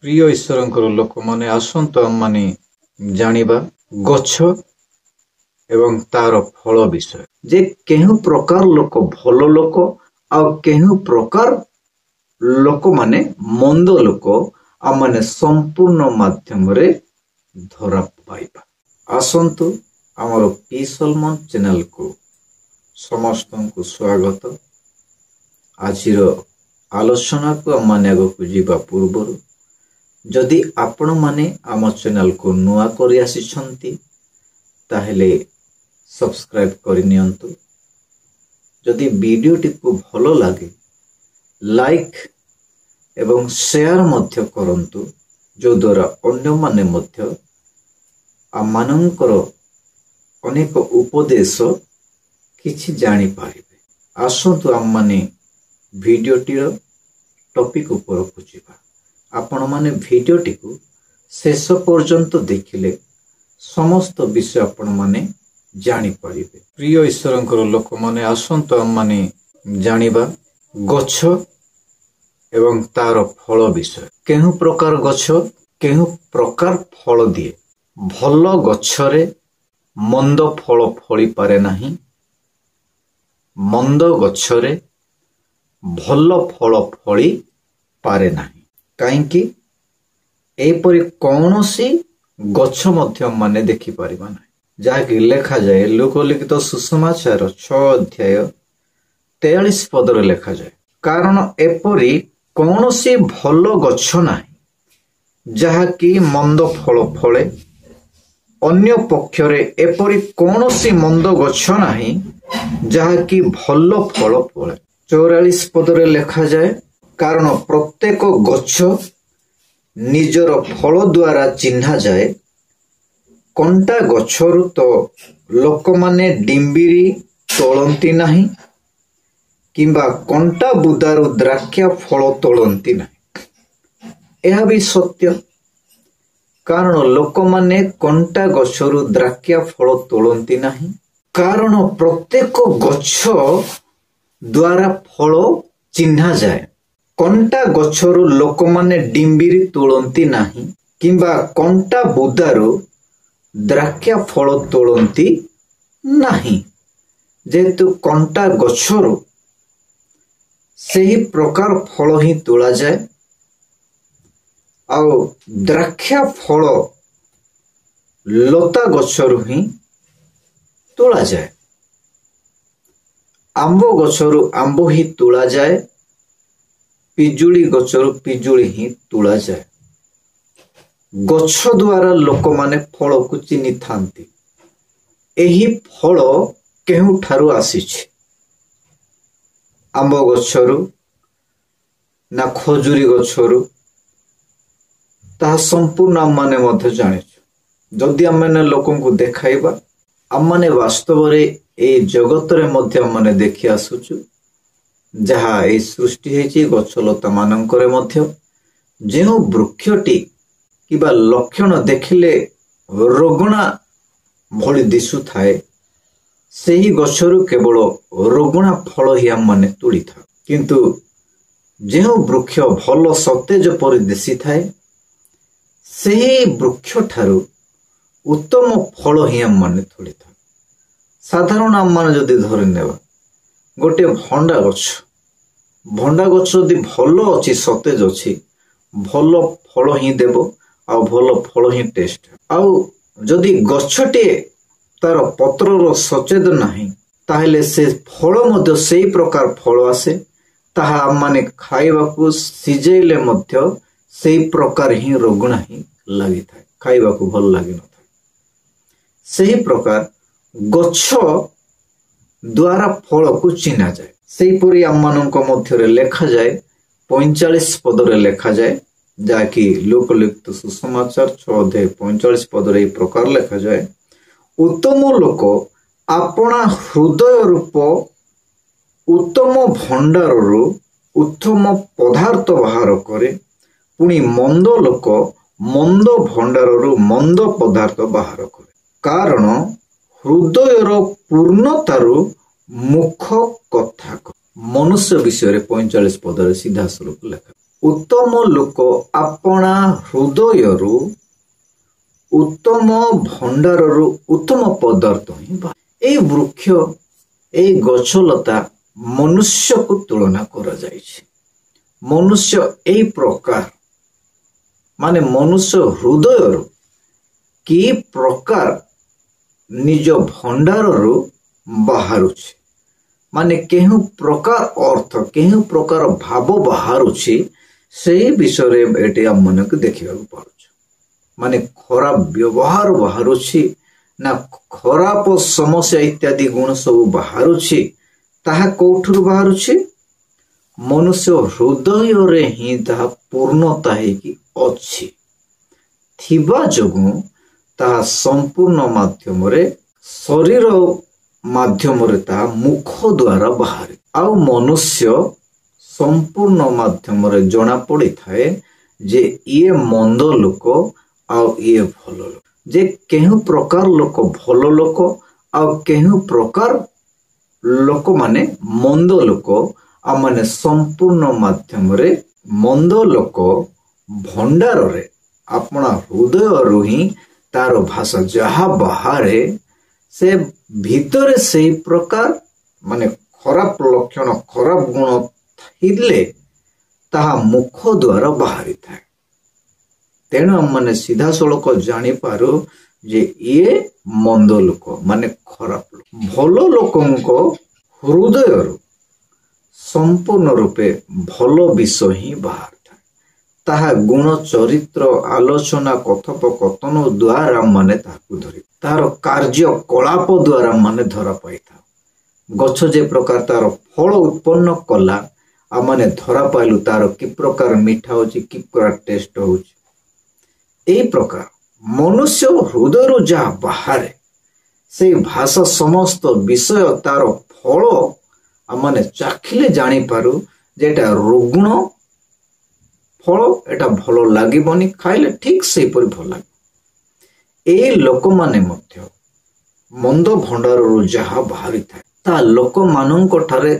प्रिय ईश्वर लोक मैंने आसतु आम माने जानिबा गछ एवं तार फल विषय जे केहु प्रकार लोक भल लोक आ केहु प्रकार लोक माने मंद लोक आ माने संपूर्ण माध्यम रे धरा पाइबा। आसतु आमर पी सलमान चैनल को समस्त को स्वागत। आज आलोचना को आम माने आगक जीवा पूर्व जदि आपण माने आम चैनल को नुआ करि आसिछंती ताहेले सब्सक्राइब करि नियंतु। जदि वीडियो टी को भलो लागे लाइक एवं शेयर मध्य करंतु जो द्वारा अन्य माने मध्य आमानंकर अनेक उपदेश किछि जानि पारिबे। आसंतु आम माने वीडियो टीर टॉपिक ऊपर को जिबा। आपण माने वीडियो टी को शेष पर्यंत देखिले समस्त विषय आपण माने जानि पारिबे। प्रिय ईश्वर लोक माने आसंतु आम माने जानिबा गछ एवं तार फल विषय। केहु प्रकार गछ केहु प्रकार फल दिए। भल गछरे मंद फल फली पारे नाही, मंद गछरे भल फल फली पारे नाही। काईकि एपरि कौनसी गछ मध्य माने देखि परिबा नाही। जाकि लेखा जाए लोकलिखित सुसमाचार 6 अध्याय 43 पदरे लेखा जाए। कारण एपरि कौनसी भल गछ नाही जहाकि मंद फल फले, अन्य पक्षरे एपरि कौनसी मंद गछ नाही जहाकि भल फल फले। 44 पदरे लेखा जाए कारण प्रत्येक गछ निजर फल द्वारा चिन्हा जाए। कंटा गछरु तो लोक माने डिंबिरी तोलंती नाही किंबा कंटा बुदारु द्राक्षा फल तोलंती नाही। यह भी सत्य कारण लोक माने कंटा गछरु द्राक्षा फल तोलंती नाही कारण प्रत्येक गछ द्वारा फल चिन्हा जाए। कंटा गछरु लोक माने डिंबिरी तोलंती नाही किंबा कंटा बुदारु द्राक्षा फल तोलंती नाही। जेतु कंटा गछरु सही प्रकार फल ही तोला जाए आउ द्राक्षा फल लता गछरु ही तोला जाए। आंबो गछरु आंबो ही तोला जाए, पिजुली गछरु पिजुली ही तोला जाए। गछ द्वारा लोक माने फल को चिन्हि थांती। एही फल केहु ठारु आसीछि, आंबो गछरु ना खजुरी गछरु ता संपूर्ण आम माने मध्य जानिछु। जदि आम माने लोकन को देखाइबा आम माने वास्तव रे ए जगत रे मध्य आम माने देखि आसुछु जहा ए सृष्टि हेछि गछलता मानंकरे मध्य जेउ वृक्षटी किबा लक्षण देखिले रोगणा भली दिसु थाए सेही गछरु केवल रोगणा फल ही आम माने तोड़ी था। किंतु जेउ वृक्ष भल सतेज परि दिसि थाए सेही वृक्ष ठारु उत्तम फल ही आम माने तोड़ी था। साधारण आम माने जदि धरि नेबा गोटे भंडा गछ यदि भल अच्छी सतेज अच्छी भल फल ही देव आ भल फल ही टेस्ट। आउ जदि गछटे तार पत्रर सचेत नाही ताहेले से फल मध्य सेही प्रकार फल आसे ताहा आम माने खाइबाकू सिजेइले मध्य सेही प्रकार ही रोगणा ही लागि थाए, खाइबाकू भल लागि न थाए। सेही प्रकार गछ द्वारा फल को चिन्हा जाए। सेही परि आम मानक मध्य लेखा जाए 45 पदरे लेखा जाए जाकि लोकलिखित सुसमाचार 6 अध्याय 45 पदरे प्रकार लेखा जाए। उत्तम लोक आपना हृदय रूप उत्तम भंडारु उत्तम पदार्थ बाहर करे, पुणी मंद लोक मंद भंडारु मंद पदार्थ बाहर करे। कारण हृदयर पूर्णतारु मुख कथा। मनुष्य विषय 45 पदरे सीधा स्वरूप लेखा। उत्तम लोक आपणा हृदयरु उत्तम भंडाररु उत्तम पदार्थ ही ए वृक्ष ए गछलता मनुष्य को तुलना करा जायछि। मनुष्य ए प्रकार माने मनुष्य हृदय कि प्रकार निज भंडाररु बाहरुछि माने केहु प्रकार अर्थ केहु प्रकार भाव बाहरुछि से विषय एटे हम मन को देखिबा पाउछ। माने खराब व्यवहार बाहरुछि ना खराब समस्या इत्यादि गुण सब बाहरुछि ताहा कोठुर बाहरुछि मनुष्य हृदय रे ही ताहा पूर्णता हेकि अछि थिबा जोगु ताहा संपूर्ण माध्यम रे शरीर माध्यम रे ताहा मुख द्वारा बाहर आउ मनुष्य संपूर्ण माध्यम रे जणा पड़ी थाए जे ये मंद लोक आउ ये भल लोक जे केहु प्रकार लोक भल लोक आउ केहु प्रकार लोक माने मंद लोक आ माने संपूर्ण माध्यम रे मंद लोक भंडार रे अपना हृदय रु ही तार भाषा जहा बाहरे से भीतर से प्रकार माने खराब लक्षण खराब गुण थिले ताहा मुख द्वारा बाहरी थाए। तेणु हम माने सीधा सड़क जानी पारू जे ये मंद लोक माने खराब लोक भल लोकंको हृदय रु संपूर्ण रूपे भल विषय ही बाहर थाए ताहा गुण चरित्र आलोचना कथोपकथन द्वारा माने ताकू धरि तार कार्य कलाप द्वारा माने धरा पाई था गछ जे प्रकार तार फल उत्पन्न कला आ माने धरा पाइलु तार कि प्रकार मीठा होची कि प्रकार टेस्ट होची ए प्रकार मनुष्य हृदय रु जा बाहर से भाषा समस्त विषय तार फल आ माने चाखिले जानी पारू जेटा रुग्ण फल एटा भलो लागिबनी खाइले ठीक से पर भल लागे ए लोक माने मध्य मंद भंडार रु जहा बाहरी थाए ता लोक मानंक ठारे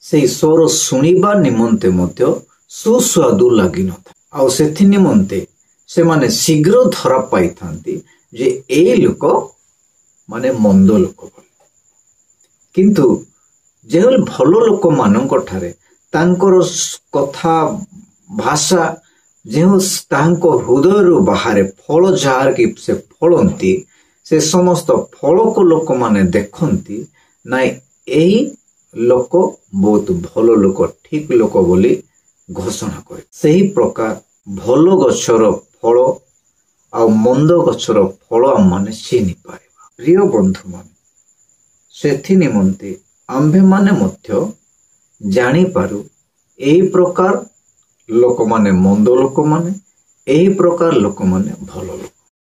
से स्वर सुनिबा निमंते मध्य सुस्वादु लागि न था आ सेथि निमंते से माने शीघ्र धरा पाई थांती जे ए लोक माने मंद लोक बोले किंतु जेहल भल लोक मानंक ठारे तांकर कथा भाषा जो तांको हृदय रु बाहर फल जार कि से फलंती से समस्त फल को लोक माने देखंती नाई एही लोक बहुत भल लोक ठीक लोक बोली घोषणा करे सही प्रकार भल गछर फल आ मंद गछर फल आम माने चिनि पारिबा। प्रिय बंधु माने सेथि निमंते आम्भे माने मध्य जानी पारू एही प्रकार लोक माने मंद लोक माने एही प्रकार लोक माने भल लोक।